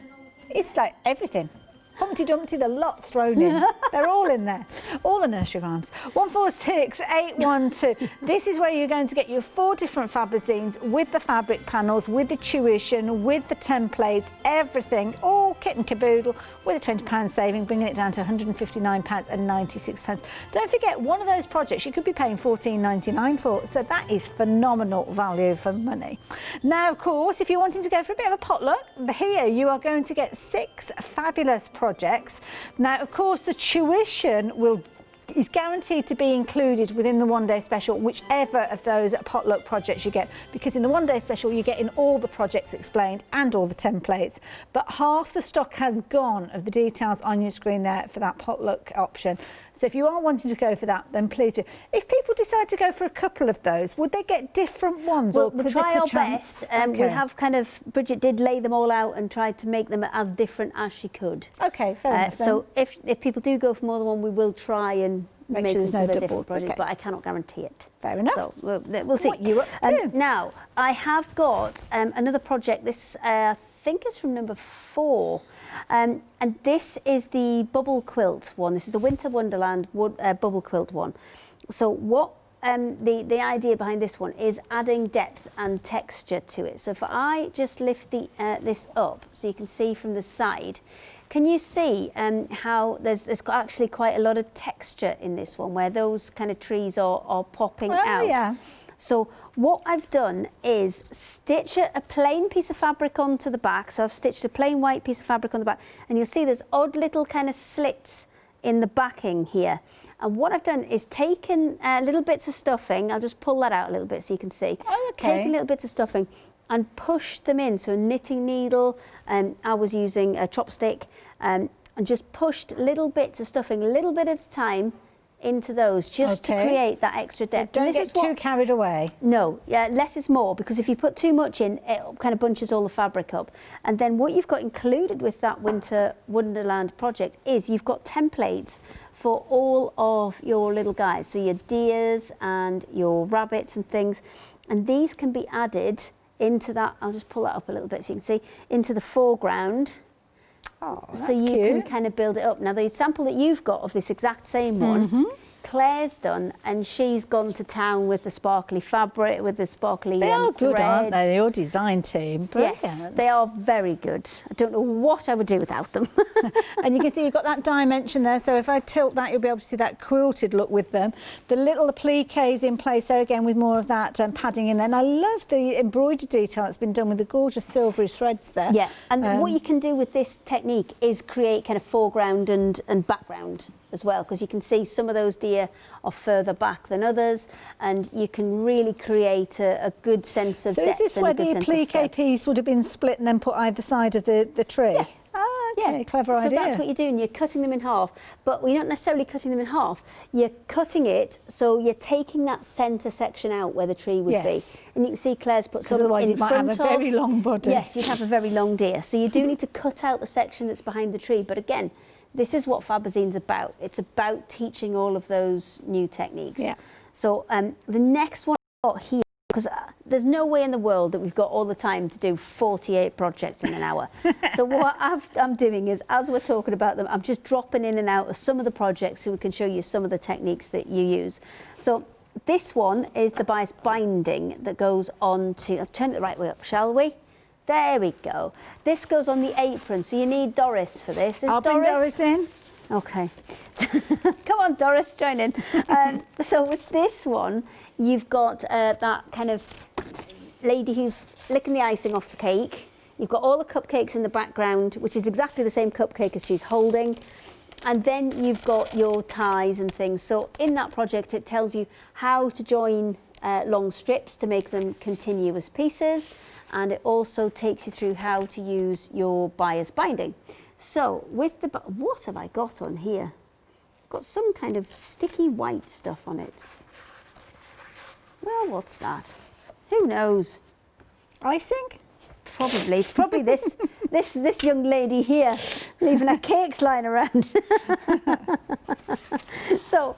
It's like everything. Humpty Dumpty, the lot thrown in. They're all in there. All the nursery rhymes. 146812. This is where you're going to get your 4 different Fabazines with the fabric panels, with the tuition, with the templates, everything, all kit and caboodle, with a £20 saving, bringing it down to £159.96. Don't forget, one of those projects you could be paying £14.99 for, so that is phenomenal value for money. Now, of course, if you're wanting to go for a bit of a potluck, here you are going to get 6 fabulous projects. Now, of course, the tuition is guaranteed to be included within the one-day special, whichever of those potluck projects you get, because in the one-day special you're getting all the projects explained and all the templates, but half the stock has gone of the details on your screen there for that potluck option. So if you are wanting to go for that, then please do. If people decide to go for a couple of those, would they get different ones? We'll try our best. We have kind of, Bridget did lay them all out and tried to make them as different as she could. Okay, fair enough. So if people do go for more than one, we will try and make sure them there's no to the doubles, different projects, okay. but I cannot guarantee it. Fair enough. So we'll see. What you up to? Now, I have got another project. This, I think, is from number 4. And this is the bubble quilt one. This is the Winter Wonderland bubble quilt one. So what the idea behind this one is adding depth and texture to it. So if I just lift this up so you can see from the side, can you see how there's actually quite a lot of texture in this one, where those kind of trees are popping out? Yeah. So what I've done is stitch a plain piece of fabric onto the back. So I've stitched a plain white piece of fabric on the back, and you'll see there's odd little kind of slits in the backing here. And what I've done is taken little bits of stuffing. I'll just pull that out a little bit so you can see. Oh, okay. Taken little bits of stuffing and pushed them in. So a knitting needle, I was using a chopstick, and just pushed little bits of stuffing, a little bit at a time, into those, just to create that extra depth. So don't get too carried away. No, less is more, because if you put too much in, it kind of bunches all the fabric up. And then what you've got included with that Winter Wonderland project is you've got templates for all of your little guys, so your deers and your rabbits and things, and these can be added into that. I'll just pull that up a little bit so you can see, into the foreground. Oh, that's so you cute. can kind of build it up. Now, the sample that you've got of this exact same one, Claire's done, and she's gone to town with the sparkly fabric, with the sparkly They are good, threads. aren't they? Your design team. Brilliant. Yes, they are very good. I don't know what I would do without them. And you can see you've got that dimension there, so if I tilt that, you'll be able to see that quilted look with them. The little appliques in place there again with more of that padding in there. And I love the embroidered detail that's been done with the gorgeous silvery threads there. Yeah, and what you can do with this technique is create kind of foreground and background as well, because you can see some of those deer are further back than others, and you can really create a good sense of depth. So is this where the applique piece would have been split and then put either side of the tree? Yeah. Ah, okay, Yeah. clever idea. So that's what you're doing, you're cutting them in half, but we're not necessarily cutting them in half, you're cutting it so you're taking that centre section out where the tree would be. And you can see Claire's put some otherwise in you might have a very long body. Yes, you'd have a very long deer. So you do need to cut out the section that's behind the tree, but again, this is what Fabazine's about. It's about teaching all of those new techniques. Yeah. So the next one I've got here, because there's no way in the world that we've got all the time to do 48 projects in an hour. So what I'm doing is, as we're talking about them, I'm just dropping in and out of some of the projects so we can show you some of the techniques that you use. So this one is the bias binding that goes on to, I'll turn it the right way up, shall we? There we go. This goes on the apron, so you need Doris for this. I'll bring Doris in. Okay. Come on, Doris, join in. So with this one, you've got that kind of lady who's licking the icing off the cake. You've got all the cupcakes in the background, which is exactly the same cupcake as she's holding. And then you've got your ties and things. So in that project, it tells you how to join long strips to make them continuous pieces. And it also takes you through how to use your bias binding. So with the, what have I got on here? Got some kind of sticky white stuff on it. Well, what's that? Who knows? Icing? Probably. It's probably this this young lady here leaving her cakes lying around. So,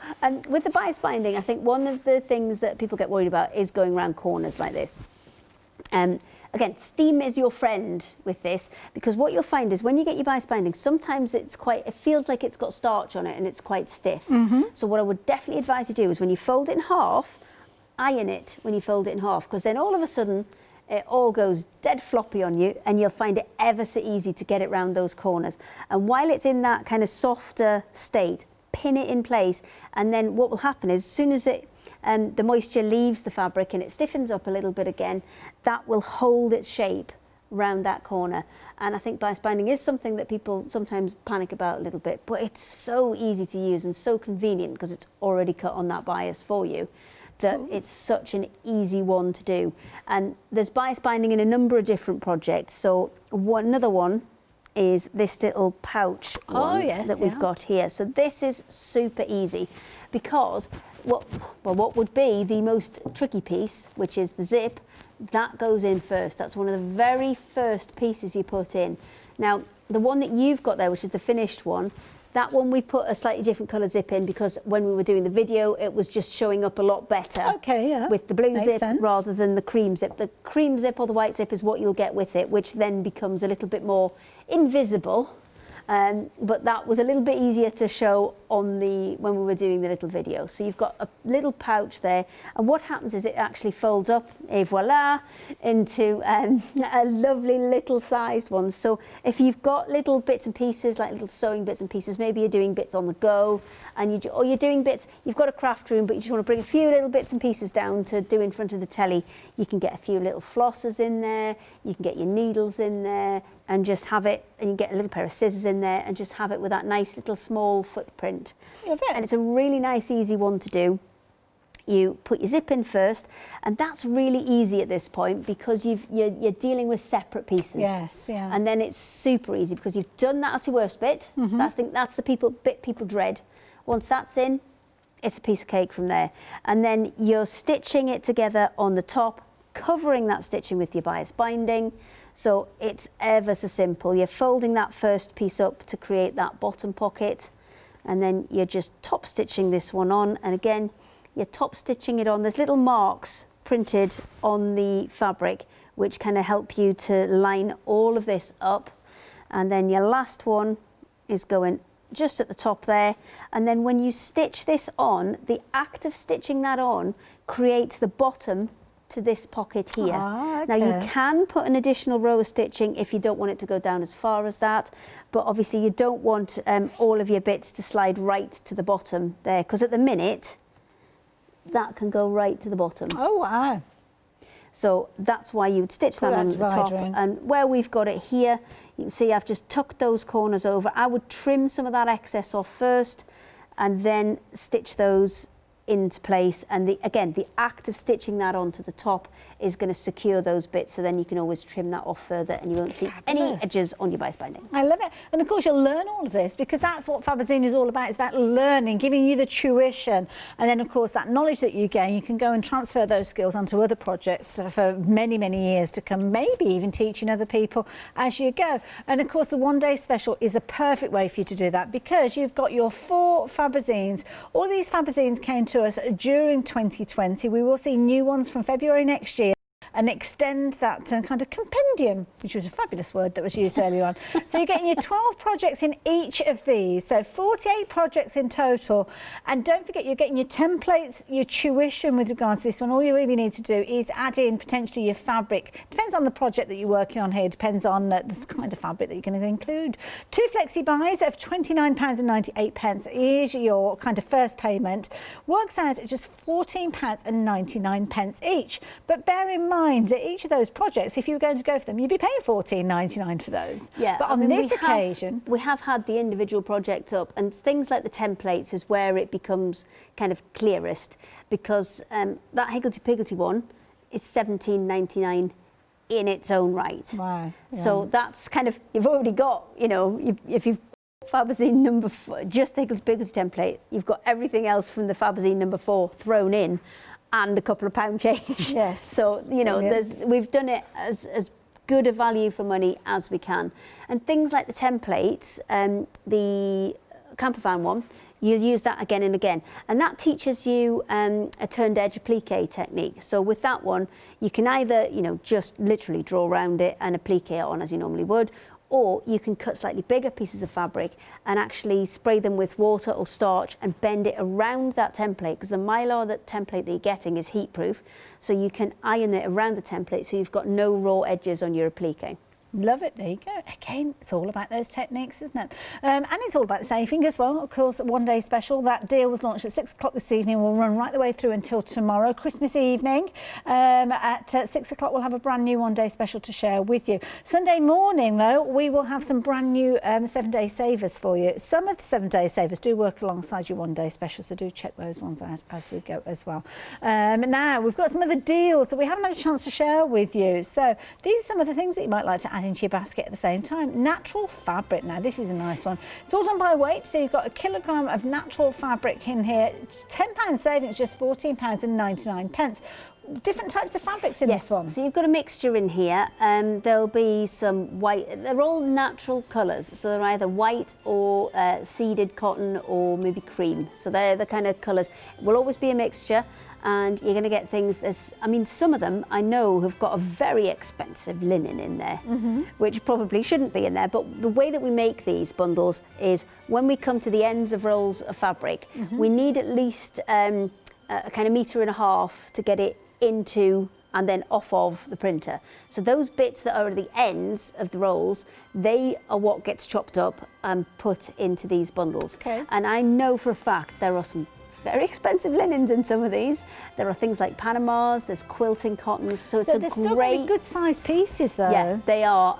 with the bias binding, I think one of the things that people get worried about is going around corners like this. Again, steam is your friend with this, because what you'll find is when you get your bias binding, sometimes it feels like it's got starch on it and it's quite stiff. So what I would definitely advise you do is when you fold it in half, iron it when you fold it in half, because then all of a sudden it all goes dead floppy on you and you'll find it ever so easy to get it round those corners. And while it's in that kind of softer state, pin it in place, and then what will happen is as soon as the moisture leaves the fabric and it stiffens up a little bit again, that will hold its shape round that corner. And I think bias binding is something that people sometimes panic about a little bit, but it's so easy to use and so convenient because it's already cut on that bias for you, that it's such an easy one to do. And there's bias binding in a number of different projects. So another one is this little pouch one that we've got here. So this is super easy because what would be the most tricky piece, which is the zip, that goes in first. That's one of the very first pieces you put in. Now, the one that you've got there, which is the finished one, that one we put a slightly different colour zip in because when we were doing the video, it was just showing up a lot better with the blue zip rather than the cream zip. The cream zip or the white zip is what you'll get with it, which then becomes a little bit more invisible. But that was a little bit easier to show on when we were doing the little video. So you've got a little pouch there, and what happens is it actually folds up, et voila, into a lovely little sized one. So if you've got little bits and pieces, like little sewing bits and pieces, maybe you're doing bits on the go, and you're doing bits, you've got a craft room, but you just want to bring a few little bits and pieces down to do in front of the telly, you can get a few little flossers in there, you can get your needles in there, and just have it, and you get a little pair of scissors in there and just have it with that nice little small footprint. And it's a really nice, easy one to do. You put your zip in first, and that's really easy at this point because you're dealing with separate pieces. And then it's super easy because you've done that. That's your worst bit. That's the bit people dread. Once that's in, it's a piece of cake from there. And then you're stitching it together on the top, covering that stitching with your bias binding. So it's ever so simple. You're folding that first piece up to create that bottom pocket, and then you're just top stitching this one on, and again you're top stitching it on. There's little marks printed on the fabric which kind of help you to line all of this up, and then your last one is going just at the top there, and then when you stitch this on, the act of stitching that on creates the bottom to this pocket here. Now you can put an additional row of stitching if you don't want it to go down as far as that, but obviously you don't want all of your bits to slide right to the bottom there, because at the minute that can go right to the bottom. So that's why you would stitch that on the top. And where we've got it here, you can see I've just tucked those corners over. I would trim some of that excess off first and then stitch those into place, and again the act of stitching that onto the top is going to secure those bits, so then you can always trim that off further and you won't see any edges on your bias binding. I love it. And of course you'll learn all of this because that's what Fabazine is all about. It's about learning, giving you the tuition, and then of course that knowledge that you gain, you can go and transfer those skills onto other projects for many, many years to come, maybe even teaching other people as you go. And of course the one-day special is a perfect way for you to do that because you've got your 4 Fabazines. All these Fabazines came to us during 2020. We will see new ones from February next year and extend that kind of compendium, which was a fabulous word that was used earlier on. So you're getting your 12 projects in each of these, so 48 projects in total. And don't forget, you're getting your templates, your tuition with regards to this one. All you really need to do is add in potentially your fabric. Depends on the project that you're working on here, depends on the kind of fabric that you're going to include. 2 flexi buys of £29.98 is your kind of first payment. Works out at just £14.99 each. But bear in mind that each of those projects, if you were going to go for them, you'd be paying £14.99 for those. But on this occasion, we have had the individual projects up, and things like the templates is where it becomes kind of clearest, because that higgledy-piggledy one is £17.99 in its own right. So that's kind of, you've already got, you know, if you've Fabazine number 4, just higgledy-piggledy template, you've got everything else from the Fabazine number 4 thrown in, and a couple of pound change. So, you know, we've done it as good a value for money as we can. And things like the templates, the camper van one, you'll use that again and again. And that teaches you a turned edge applique technique. So with that one, you can either, you know, just literally draw around it and applique it on as you normally would, or you can cut slightly bigger pieces of fabric and actually spray them with water or starch and bend it around that template, because the mylar, that template that you're getting, is heat proof, so you can iron it around the template so you've got no raw edges on your applique. Love it. There you go. Again, it's all about those techniques, isn't it? And it's all about saving as well. Of course, one day special. That deal was launched at 6 o'clock this evening. We'll run right the way through until tomorrow, Christmas evening. At 6 o'clock, we'll have a brand new one day special to share with you. Sunday morning, though, we will have some brand new 7-day savers for you. Some of the 7-day savers do work alongside your one day special, so do check those ones out as we go as well. Now, we've got some of the deals that we haven't had a chance to share with you. So these are some of the things that you might like to add into your basket at the same time. Natural fabric. Now this is a nice one. It's all done by weight, so you've got a kilogram of natural fabric in here. £10 savings, just £14.99. Different types of fabrics in this one. So you've got a mixture in here. There'll be some white. They're all natural colours, so they're either white or seeded cotton or maybe cream. So they're the kind of colours. It will always be a mixture. And you're going to get things, I mean, some of them I know have got a very expensive linen in there, which probably shouldn't be in there. But the way that we make these bundles is when we come to the ends of rolls of fabric, we need at least a kind of 1.5 meters to get it into and then off of the printer. So those bits that are at the ends of the rolls, they are what gets chopped up and put into these bundles. Okay. And I know for a fact there are some very expensive linens in some of these. There are things like Panamas, there's quilting cottons, so it's a they're great... still really good sized pieces though. Yeah, they are.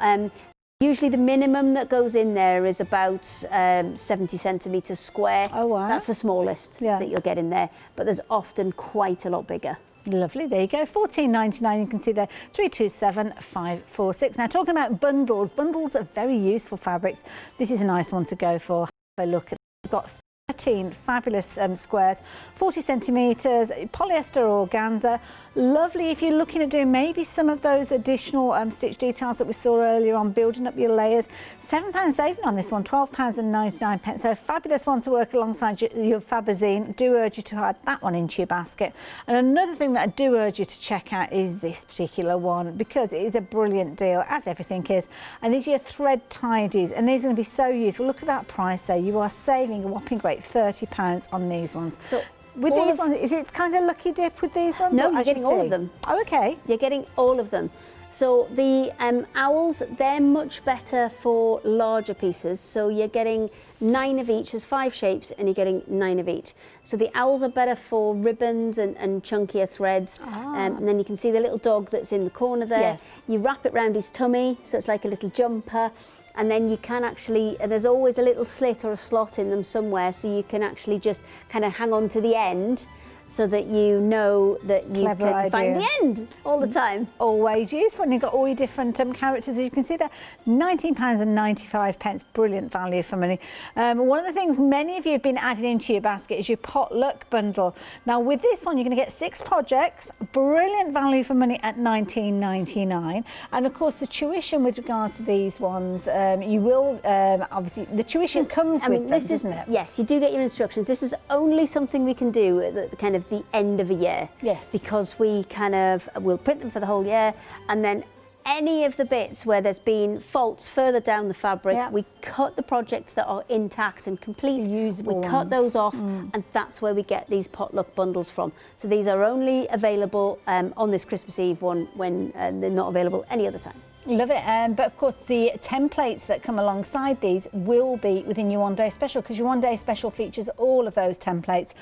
Usually the minimum that goes in there is about 70 centimetres square. Oh wow. That's the smallest that you'll get in there, but there's often quite a lot bigger. Lovely, there you go, £14.99, you can see there, 327546. Now talking about bundles, bundles are very useful fabrics. This is a nice one to go for. Have a look at it. We've got 13 fabulous squares, 40 centimetres, polyester organza. Lovely if you're looking at doing maybe some of those additional stitch details that we saw earlier on, building up your layers. £7 saving on this one, £12.99. So a fabulous one to work alongside your Fabazine. Do urge you to add that one into your basket. And another thing that I do urge you to check out is this particular one, because it is a brilliant deal, as everything is. And these are your thread tidies, and these are going to be so useful. Look at that price there. You are saving a whopping great £30 on these ones. So with these ones, is it kind of lucky dip with these ones? No, you're getting all of them. Oh, okay. You're getting all of them. So the owls, they're much better for larger pieces. So you're getting 9 of each. There's 5 shapes and you're getting 9 of each. So the owls are better for ribbons and chunkier threads. And then you can see the little dog that's in the corner there. Yes. You wrap it around his tummy, so it's like a little jumper. And then you can actually, there's always a little slit or a slot in them somewhere, so you can actually just kind of hang on to the end, so that you know that you can find the end all the time. Always useful, and you've got all your different characters, as you can see there. £19.95, brilliant value for money. One of the things many of you have been adding into your basket is your potluck bundle. Now with this one, you're going to get 6 projects, brilliant value for money at £19.99. And of course the tuition with regards to these ones, you will, obviously, the tuition comes with them, doesn't it? Yes, you do get your instructions. This is only something we can do at the kind of the end of a year. Yes. Because we'll print them for the whole year, and then any of the bits where there's been faults further down the fabric, we cut the projects that are intact and complete, we cut those off, and that's where we get these potluck bundles from. So these are only available on this Christmas Eve one, when they're not available any other time. Love it, but of course the templates that come alongside these will be within your one day special, because your one day special features all of those templates.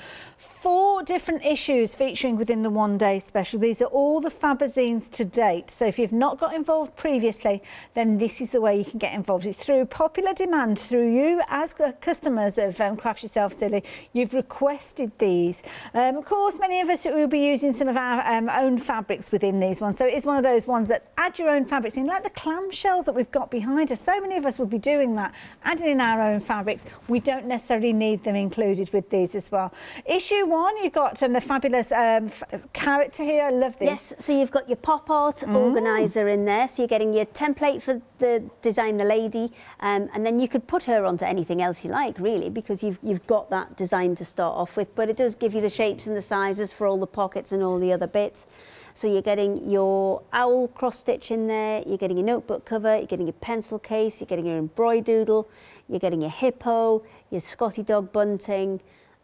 4 different issues featuring within the one day special. These are all the Fabazines to date. So if you've not got involved previously, then this is the way you can get involved. It's through popular demand, through you as customers of Craft Yourself Silly. You've requested these. Of course, many of us will be using some of our own fabrics within these ones. So it's one of those ones that add your own fabrics in, like the clamshells that we've got behind us. So many of us will be doing that, adding in our own fabrics. We don't necessarily need them included with these as well. Issue 1, you've got the fabulous character here. I love this. Yes, so you've got your pop art organizer in there. So you're getting your template for the design, the lady, and then you could put her onto anything else you like, really, because you've got that design to start off with. But it does give you the shapes and the sizes for all the pockets and all the other bits. So you're getting your owl cross stitch in there, you're getting your notebook cover, you're getting your pencil case, you're getting your embroidoodle, you're getting your hippo, your Scotty dog bunting,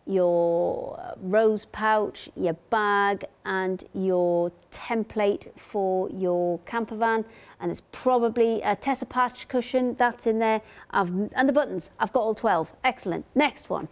your rose pouch, your bag, and your template for your camper van, and it's probably a Tessa patch cushion that's in there. And the buttons, I've got all 12. Excellent. Next one.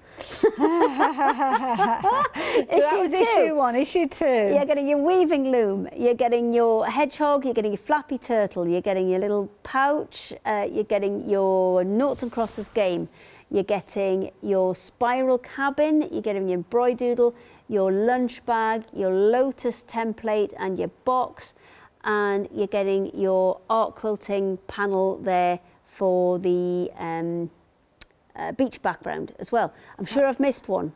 Issue 1. Issue 2. You're getting your weaving loom, you're getting your hedgehog, you're getting your flappy turtle, you're getting your little pouch, you're getting your noughts and crosses game. You're getting your spiral cabin, you're getting your embroidoodle, your lunch bag, your lotus template and your box, and you're getting your art quilting panel there for the beach background as well. I'm sure I've missed one.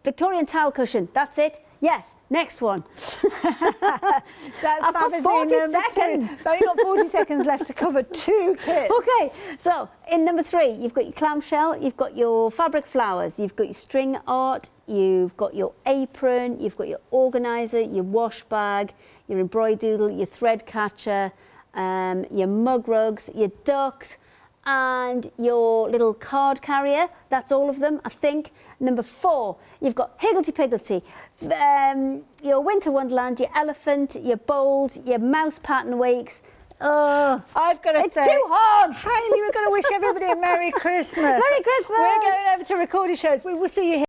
Victorian towel cushion, that's it. Yes, next one. That's I've got 40 seconds. So you've got 40 seconds left to cover 2 kits. Okay, so in number 3, you've got your clamshell, you've got your fabric flowers, you've got your string art, you've got your apron, you've got your organiser, your wash bag, your embroidoodle, your thread catcher, your mug rugs, your ducks, and your little card carrier. That's all of them, I think. Number 4, you've got Higgledy-Piggledy, your Winter Wonderland, your elephant, your bowls, your mouse pattern wakes. I've got to say, it's too hard. Hayley, we're going to wish everybody a Merry Christmas. Merry Christmas. We're going over to recording shows. We will see you here.